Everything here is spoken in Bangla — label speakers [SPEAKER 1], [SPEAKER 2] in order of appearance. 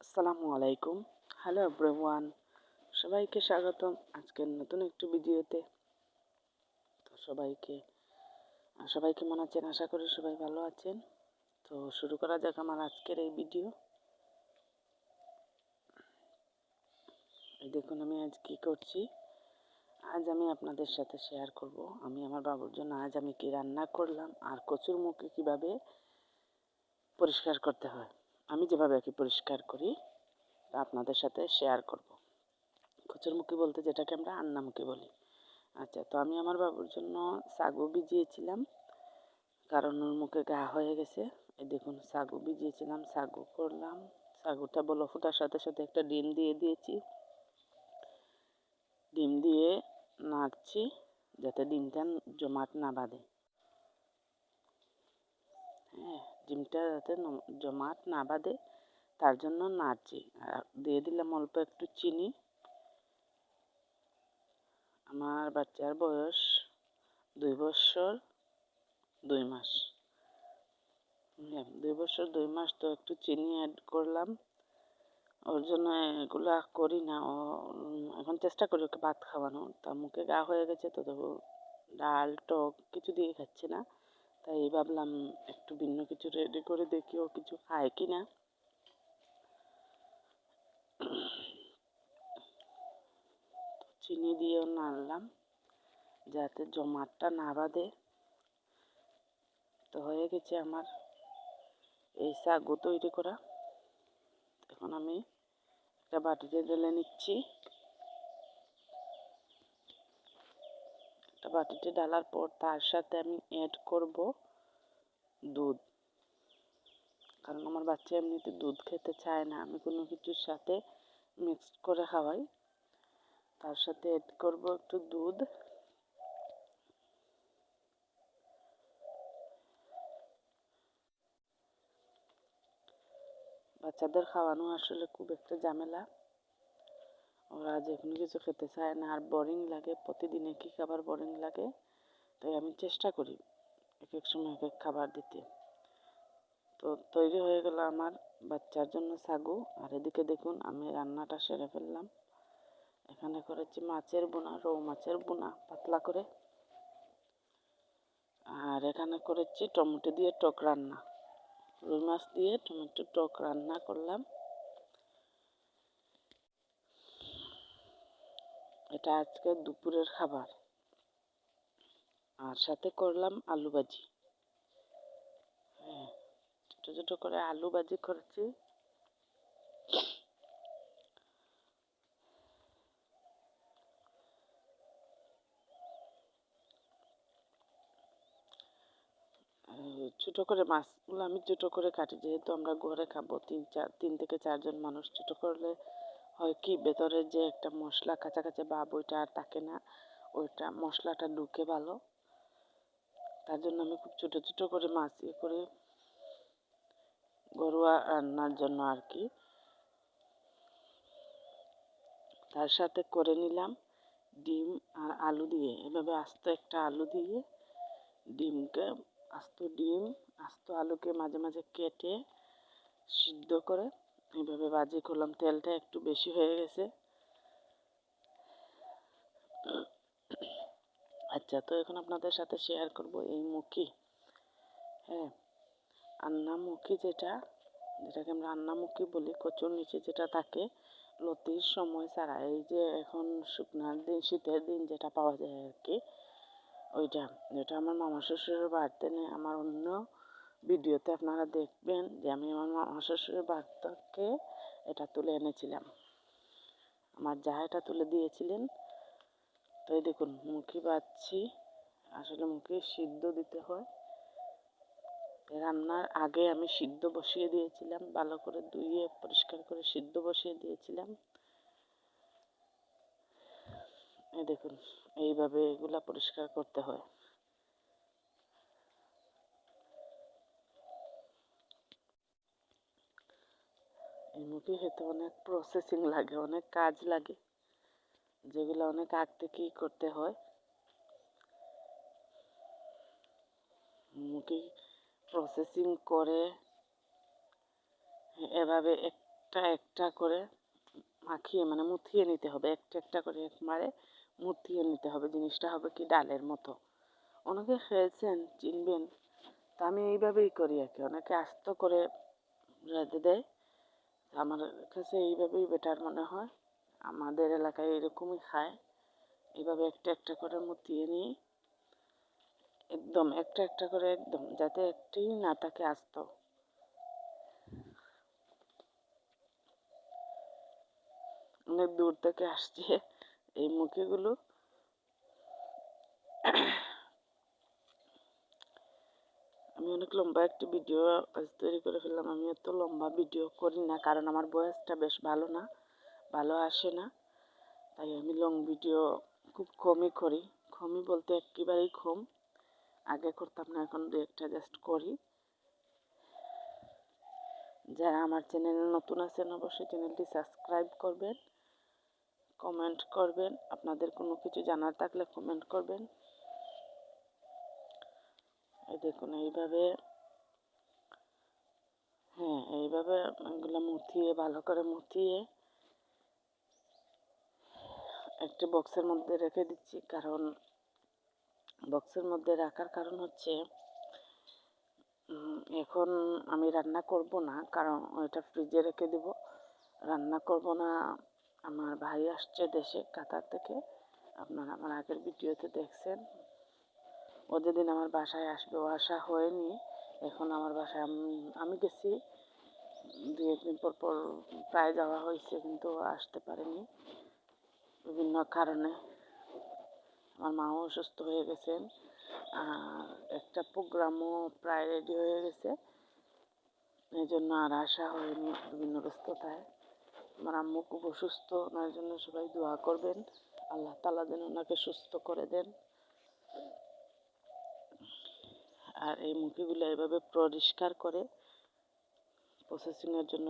[SPEAKER 1] আসসালামু আলাইকুম। হ্যালো এভরিওয়ান, সবাইকে স্বাগতম আজকের নতুন একটি ভিডিওতে। তো সবাই কেমন আছেন? আশা করি সবাই ভালো আছেন। তো শুরু করা যাক আমার আজকের এই ভিডিও। এই দেখুন আমি আজ কি করছি। আজ আমি আপনাদের সাথে শেয়ার করব আমি আমার বাবুর জন্য আজ আমি কি রান্না করলাম আর কচুর মুখে কিভাবে পরিষ্কার করতে হয়। আমি যেভাবে আর কি পরিষ্কার করি তা আপনাদের সাথে শেয়ার করব। কচুরমুখী বলতে যেটাকে আমরা আন্নামুখী বলি। আচ্ছা, তো আমি আমার বাবুর জন্য সাগু ভিজিয়েছিলাম, কারণ ওর মুখে ঘা হয়ে গেছে। এই দেখুন সাগু ভিজিয়েছিলাম, সাগু করলাম। সাগুটা বলো ফোটার সাথে সাথে একটা ডিম দিয়ে দিয়েছি। ডিম দিয়ে নাড়ছি যাতে ডিমটা জমাট না বাঁধে। হ্যাঁ, ডিমটা যাতে জমাট না বাঁধে তার জন্য নাড়ছি। আর দিয়ে দিলাম অল্প একটু চিনি। আমার বাচ্চার বয়স 2 বছর 2 মাস। 2 বছর 2 মাস, তো একটু চিনি অ্যাড করলাম। ওর জন্য এগুলা করি না। ও এখন চেষ্টা করি ওকে ভাত খাওয়ানো। তার মুখে ঘা হয়ে গেছে, তো ডাল টক কিছু দিয়ে খাচ্ছে না। তাই ভাবলাম একটু ভিন্ন কিছু রেডি করে দেখি ও কিছু খায় কি না। চিনি দিয়েও নাড়লাম যাতে জমাটটা না বাঁধে। তো হয়ে গেছে আমার এই সাগু তৈরি করা। এখন আমি একটা বাটিতে ঢেলে নিচ্ছি। একটা বাটিতে ঢালার পর তার সাথে আমি অ্যাড করব দুধ, কারণ আমার বাচ্চা এমনিতে দুধ খেতে চায় না। আমি কোনো কিছুর সাথে মিক্সড করে খাওয়াই। তার সাথে অ্যাড করব একটু দুধ। বাচ্চাদের খাওয়ানো আসলে খুব একটা ঝামেলা। ওরা যে কোনো কিছু খেতে চায় না আর বোরিং লাগে, প্রতিদিন একই খাবার বোরিং লাগে। তাই আমি চেষ্টা করি এক এক সময় এক এক খাবার দিতে। তো তৈরি হয়ে গেল আমার বাচ্চার জন্য সাগু। আর এদিকে দেখুন আমি রান্নাটা সেরে ফেললাম। এখানে করেছি মাছের বোনা, রৌ মাছের বোনা পাতলা করে। আর এখানে করেছি টমেটো দিয়ে টক রান্না, রুই মাছ দিয়ে টমেটো টক রান্না করলাম। এটা আজকে দুপুরের খাবার। আর সাথে করলাম আলু ভাজি। হ্যাঁ, ছোট ছোট করে আলু ভাজি করেছি। ছোট করে মাছগুলো আমি ছোট করে কাটি, যেহেতু আমরা ঘরে খাবো 3 থেকে 4 জন মানুষ। ছোট করলে হয় কি ভেতরে যে একটা মশলা কাঁচা কাঁচা ভাব ওইটা আর থাকে না, ওইটা মশলাটা ঢুকে ভালো। তার জন্য আমি খুব ছোট ছোট করে মাছ করে ঘরোয়া রান্নার জন্য আর কি। তার সাথে করে নিলাম ডিম আর আলু দিয়ে। এভাবে আস্ত একটা আলু দিয়ে ডিমকে আস্ত আলুকে মাঝে মাঝে কেটে সিদ্ধ করে এইভাবে ভাজি করলাম। তেলটা একটু বেশি হয়ে গেছে। আচ্ছা, তো এখন আপনাদের সাথে শেয়ার করব এই মুখি। হ্যাঁ, আন্নামুখী যেটাকে আমরা আন্নামুখী বলি, কচুর নিচে যেটা থাকে লতির সময় ছাড়া, এই যে এখন শুকনার দিন শীতের দিন যেটা পাওয়া যায় আর কি, ওইটা যেটা আমার মামা শ্বশুরের বাড়িতে নেই। আমার অন্য ভিডিওতে আপনারা দেখবেন যে আমি আমার মামা শ্বশুরের বাড়ি থেকে এটা তুলে এনেছিলাম। আমার যা এটা তুলে দিয়েছিলেন। তো এই দেখুন মুখি বাচ্ছি। আসলে মুখি সিদ্ধ দিতে হয়। রান্নার আগে আমি সিদ্ধ বসিয়ে দিয়েছিলাম, ভালো করে ধুয়ে পরিষ্কার করে সিদ্ধ বসিয়ে দিয়েছিলাম। এই দেখুন এইভাবে এগুলা পরিষ্কার করতে হয়। এই মুখি খেতে অনেক প্রসেসিং লাগে, অনেক কাজ লাগে, যেগুলো অনেক আগ থেকেই করতে হয়। মুখি প্রসেসিং করে এভাবে একটা একটা করে মাখিয়ে মানে মুথিয়ে নিতে হবে, একটা একটা করে একবারে মুথিয়ে নিতে হবে। জিনিসটা হবে কি ডালের মতো। অনেকে খেয়েছেন, চিনবেন। তা আমি এইভাবেই করি আর কি। অনেকে আস্ত করে রেঁধে দেয়, আমার কাছে এইভাবেই বেটার মনে হয়। আমাদের এলাকায় এরকমই খায়। এইভাবে একটা একটা করে মুথিয়ে নিই, একদম একটা একটা করে, একদম যাতে একটি না থাকে আস্ত। অনেক দূর থেকে আসছে এই মুখিগুলো। আমি অনেক লম্বা একটি ভিডিও আজ তৈরি করে ফেললাম। আমি এত লম্বা ভিডিও করি না, কারণ আমার ভয়েসটা বেশ ভালো না, ভালো আসে না। তাই আমি লং ভিডিও খুব কমই করি। কমই বলতে একেবারেই কম। আগে করতাম না, এখন দু একটা জাস্ট করি। যারা আমার চ্যানেলে নতুন আছেন অবশ্যই চ্যানেলটি সাবস্ক্রাইব করবেন, কমেন্ট করবেন। আপনাদের কোনো কিছু জানার থাকলে কমেন্ট করবেন। এই দেখুন এইভাবে, হ্যাঁ এইভাবে এগুলো মুথিয়ে, ভালো করে মুথিয়ে একটা বক্সের মধ্যে রেখে দিচ্ছি। কারণ বক্সের মধ্যে রাখার কারণ হচ্ছে এখন আমি রান্না করব না, কারণ ওইটা ফ্রিজে রেখে দেব। রান্না করব না। আমার ভাই আসছে দেশে, কাতার থেকে। আপনারা আমার আগের ভিডিওতে দেখছেন। ও যেদিন আমার বাসায় আসবে, ও আসা হয়নি এখন আমার বাসায়। আমি গেছি দু একদিন পর পর, প্রায় যাওয়া হয়েছে, কিন্তু আসতে পারেনি বিভিন্ন কারণে। আমার মাও অসুস্থ হয়ে গেছেন, আর একটা প্রোগ্রামও প্রায় রেডি হয়ে গেছে, এই জন্য আর আসা হয়নি বিভিন্ন ব্যস্ততায়। আমার আম্মু খুব অসুস্থ, ওনার জন্য সবাই দোয়া করবেন, আল্লাহ তাআলা যেন ওনাকে সুস্থ করে দেন। আর এই মুখিগুলো এভাবে পরিষ্কার করে প্রসেসিংয়ের জন্য